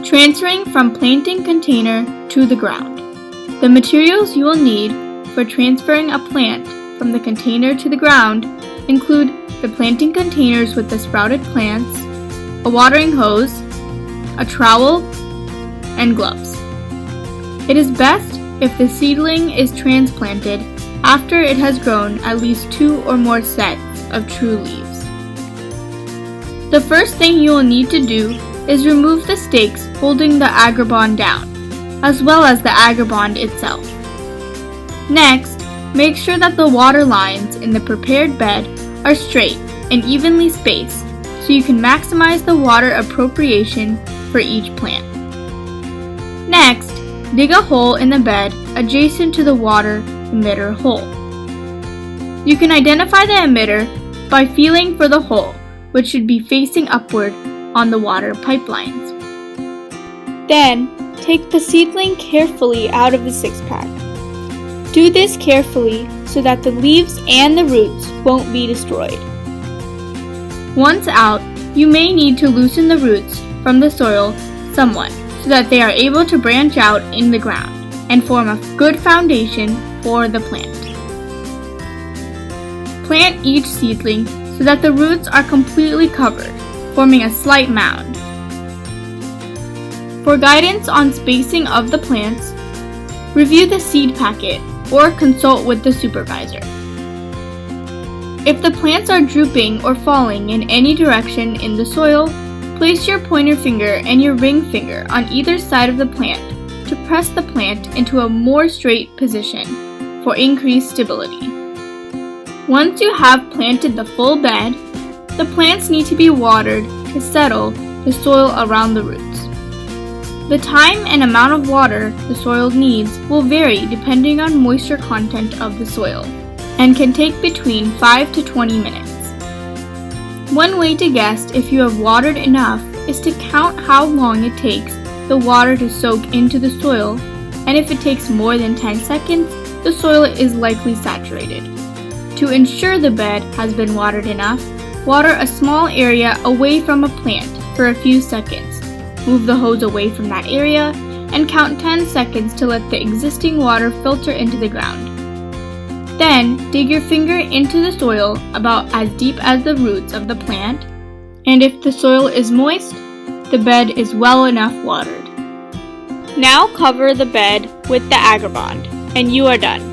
Transferring from planting container to the ground. The materials you will need for transferring a plant from the container to the ground include the planting containers with the sprouted plants, a watering hose, a trowel, and gloves. It is best if the seedling is transplanted after it has grown at least 2 or more sets of true leaves. The first thing you will need to do is remove the stakes holding the agribond down, as well as the agribond itself. Next, make sure that the water lines in the prepared bed are straight and evenly spaced so you can maximize the water appropriation for each plant. Next, dig a hole in the bed adjacent to the water emitter hole. You can identify the emitter by feeling for the hole, which should be facing upward on the water pipelines. Then, take the seedling carefully out of the 6-pack. Do this carefully so that the leaves and the roots won't be destroyed. Once out, you may need to loosen the roots from the soil somewhat so that they are able to branch out in the ground and form a good foundation for the plant. Plant each seedling so that the roots are completely covered, forming a slight mound. For guidance on spacing of the plants, review the seed packet or consult with the supervisor. If the plants are drooping or falling in any direction in the soil, place your pointer finger and your ring finger on either side of the plant to press the plant into a more straight position for increased stability. Once you have planted the full bed, the plants need to be watered to settle the soil around the roots. The time and amount of water the soil needs will vary depending on moisture content of the soil and can take between 5 to 20 minutes. One way to guess if you have watered enough is to count how long it takes the water to soak into the soil, and if it takes more than 10 seconds, the soil is likely saturated. To ensure the bed has been watered enough, water a small area away from a plant for a few seconds. Move the hose away from that area and count 10 seconds to let the existing water filter into the ground. Then, dig your finger into the soil about as deep as the roots of the plant, and if the soil is moist, the bed is well enough watered. Now cover the bed with the agribond, and you are done.